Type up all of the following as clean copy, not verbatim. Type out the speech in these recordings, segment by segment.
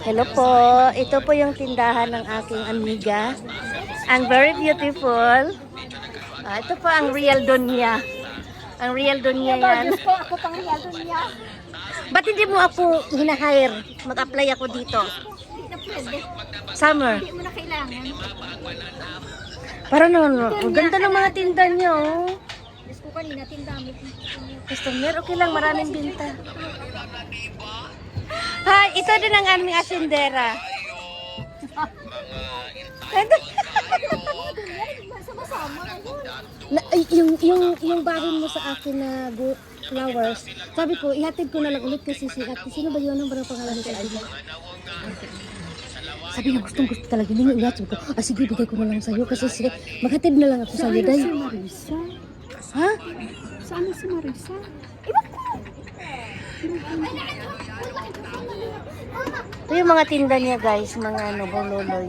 Hello po, ito po yung tindahan ng aking amiga. Ang very beautiful. Ito po ang real Donya. Ang real Donya yan. Diyos ko, ako pang real niya. Ba't hindi mo ako hinahire? Mag-apply ako dito. Hindi na pwede. Summer. Hindi mo na kailangan. Para naman, ang ganda ng mga tinda niyo. Diyos ko kanina, tindamit. Customer, okay lang, maraming binta. Ha, ito din ang aming asindera. Sama-sama. Na, yung bahin mo sa akin na flowers, sabi ko, ihatid ko na lang ulit kasi si ate. Sino ba yun? Ang barang pangalan ni Ate? Sabi niya, gustong-gusto talaga. Hindi nga, sabi ko, sige, bigay ko na lang sa'yo kasi maghatid na lang ako sa'yo. Dahil, Si Marisa? ha? Saan si Marisa? Ito yung mga tinda niya guys, mga ano, bululoy.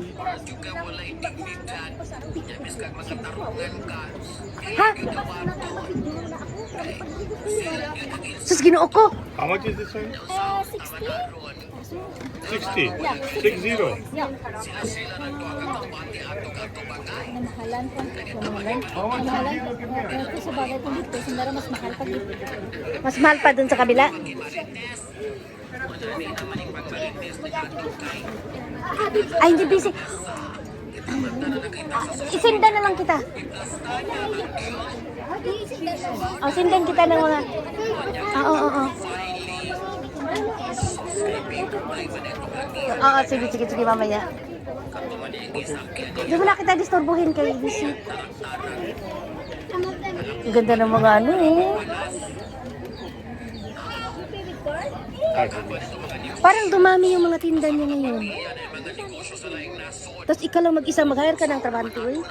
Ha? Sus, ginoo ko! How much is this one? 60? 60. 60. Namahalan pa. Namahalan. Ito sa bagay kung dito, sundara mas mahal pa dito. Mas mahal pa dun sa kabila. Ay, hindi busy. Isindan na lang kita. Sindan kita ng mga... Oo. Oo, sige, mamaya. Hindi mo na kita disturbuhin kay busy. Ang ganda ng mga ano eh. Parang dumami yung mga tinda niya ngayon. Tapos ikaw lang mag-isa, mag-hire ka ng trabante eh.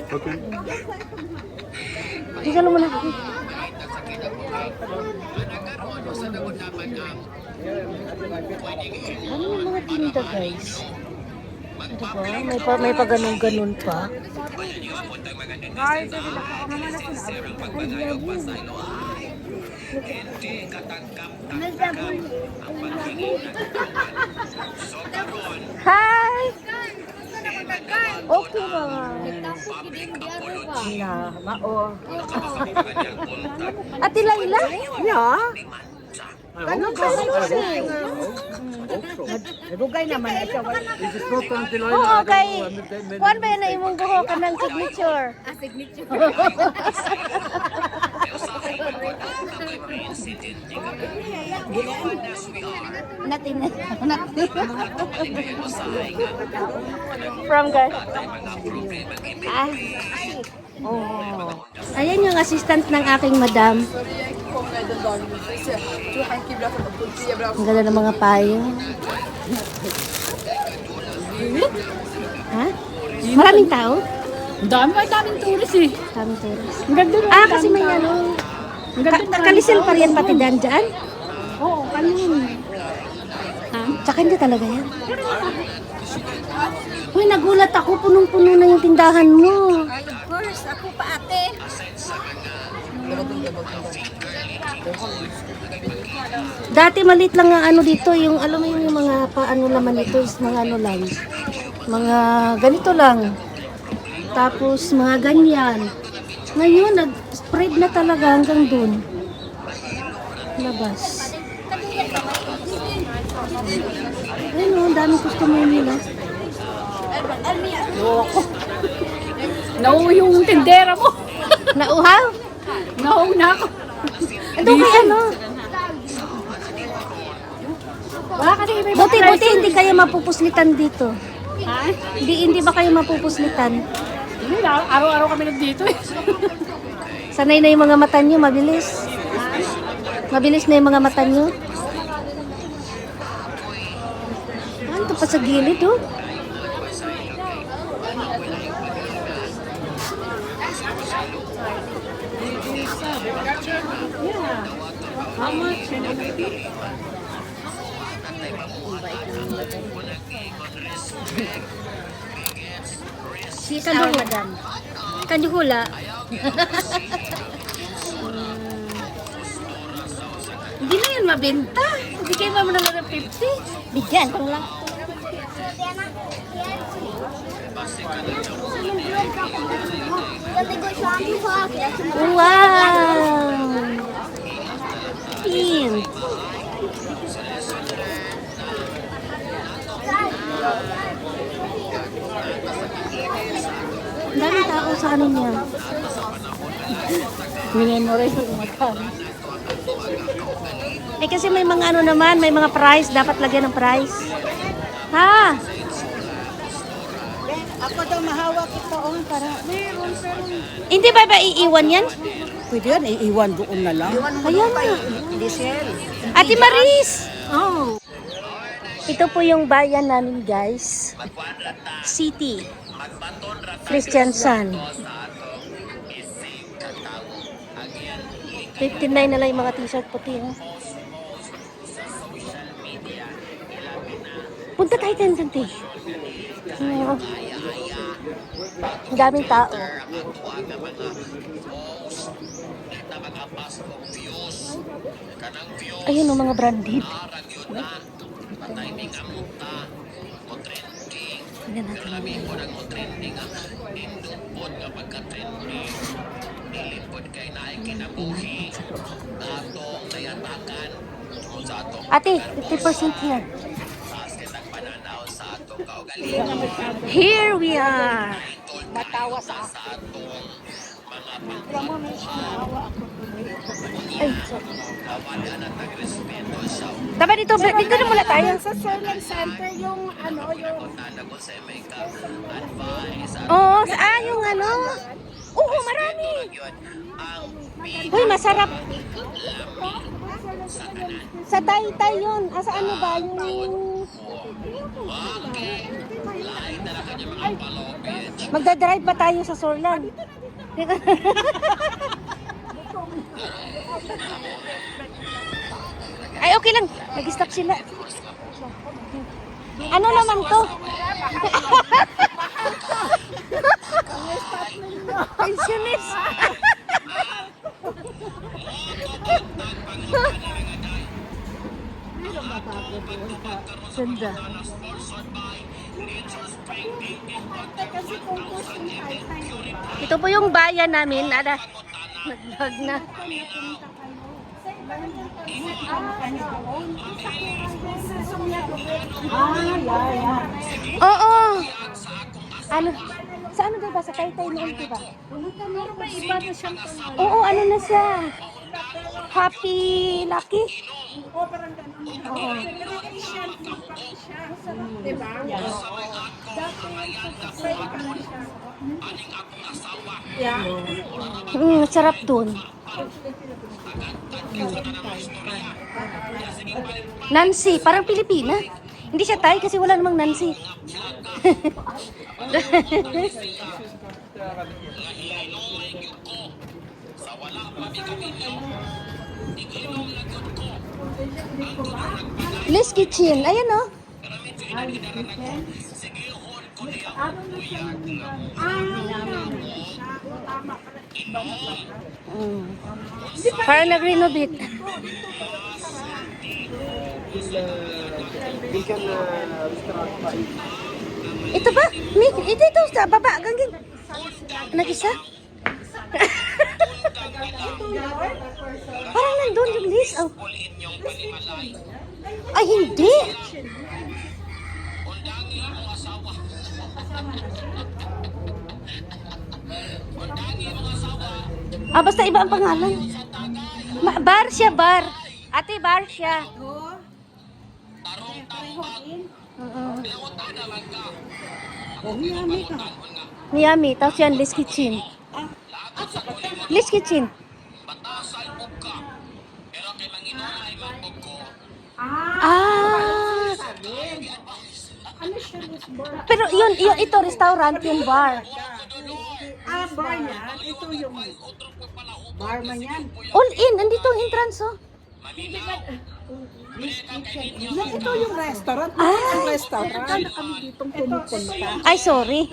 Okay. Isa lang muna. Ano yung mga tinda guys? Ano ba? May pa ganun-ganun pa. Hi! Okay mga. Na, mao. Ate Laila? Yeah. Ano ba? Bugay naman ito. This is not until Oo, kay. Kuan ba yun na imong buho ka ng signature? Signature. Natin. From guys. Oh. Ayan yung assistant ng aking madam. Ang ganda ng mga payo. Ha? Maraming tao? Daming turis eh. Maraming tourist. Ang ganda rin. Kasi may ano. Kalisil pa rin pati dyan. Oo, kanin. Ha? Tsaka hindi talaga yan. Uy, nagulat ako. Punong-puno na yung tindahan mo. Ay, of course. Ako pa ate. Dati maliit lang ang ano dito. Yung alam mo yung mga paano laman nito is mga ano lang. Mga ganito lang. Tapos mga ganyan. Ngayon, nag-spread na talaga hanggang dun. Labas. Ayun o, ang daming customer nila. Nauwi yung tindera mo. Nauhaw? Nauwi na ako. Ito kay ano? Buti hindi kayo mapupuslitan dito. Ha? Hindi ba kayo mapupuslitan? Hindi na, araw-araw kami nandito eh. Sanay na yung mga mata nyo, mabilis. Mabilis na yung mga mata nyo. Ito pa sa gilid, oh. How much? She's our madam. Can you hula? Hindi na yan mabenta. Hindi kayo mo naman ng 50. Bigyan ko lang. Wow! Pink. Ang daming tao sa ano niya. Minimorize ko magkano. Eh kasi may mga ano naman, may mga price. Dapat lagyan ng price. Ha? Ako daw mahawak ito para Hindi ba iiwan yan? pwede yan, iiwan doon na lang. Ayan na. Diesel. Ate Maris! Oh. Ito po yung bayan namin guys. City. Christiansan. 59 na lang yung mga t-shirt puti. Oh. Punta tayo dyan dyan, te. Oh. Ang daming tao. Ayun o, mga branded. Tingnan natin. Ate, 50% here. Here we are. Matawa sa akin. Ay, sorry. Dapat dito na muna tayo. Sa Sermon Center yung yung Oo, yung ano. Oo, marami. Uy, masarap. Sa Taytay yun. Sa ano ba? Yung... Magdadrive ba tayo sa Sorlan? Ay, okay lang. Nag-stop sila. Ano naman to? Pensionist. Ganda. Ito po yung bayan namin. Ada, naglag na. Oo. Ano? Sa ano ba? Sa Taytay noon, diba? Oo, ano na siya? Happy Lucky? Oo. Sarap dun. Nancy, parang Pilipina. Hindi siya Thai kasi wala namang Nancy. Les Kitchen, ayan o. Parang nag-renovate. Ito ba? Ito sa baba. Gangin. Nag-isa? Parang nandun yung list. Oh. Ay, hindi. Basta iba ang pangalan. Bar siya, bar. Ate, bar siya. Miami, tapos yan, Les Kitchen. Les Kitchen. Pero yun, ito restaurant, yung bar. bar yan. Ito yung bar man yan. All in, andito ang entrance, oh. Ito yung restaurant. Yung restaurant. Na kami ditong pumupunta. Ay, sorry.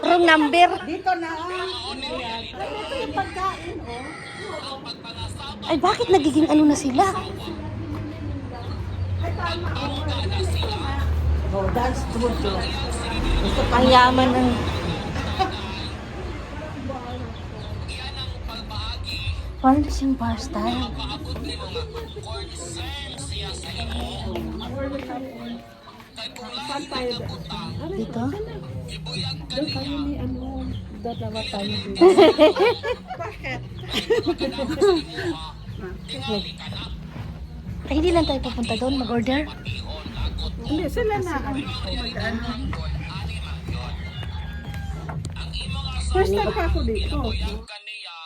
Wrong number. Dito na. Ito yung pagkain, oh. Ay, bakit nagiging ano na sila? Oh, dance studio. Ang yaman ng... Parang siyang bar style. Dito? Doon kami ni ano, dadawa tayo dito. Ay, hindi lang tayo pupunta doon, mag-order. Hindi, sila na. First time pa ako dito. Kaniya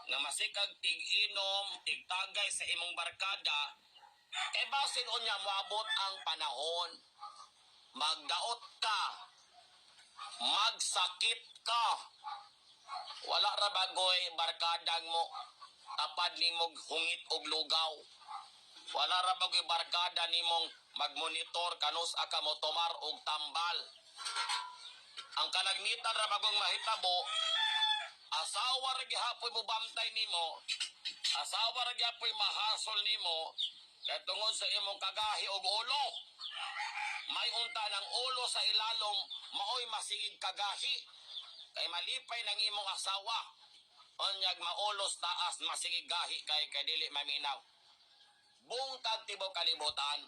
nga masikag tig-inom, tig-tagay sa imong barkada, kay basin unya moabot ang panahon. Magdaot ka, magsakit ka. Wala ra bagoy barkadang mo tapad nimog hungit og lugaw. Wala ra bagoy barkada nimong magmonitor kanus aka mo tomar og tambal. Ang kalagmitan ra bagong mahitabo, asawa ra gihapoy mo bantay nimo, asawa ra gihapoy mahasol nimo, kay tungod sa imong kagahi og ulo. May unta ng ulo sa ilalom, maoy masigig kagahi. Kay malipay ng imong asawa. Onyag maulos taas masigig gahi kay dili maminaw. Buong tag tibaw kalibutan,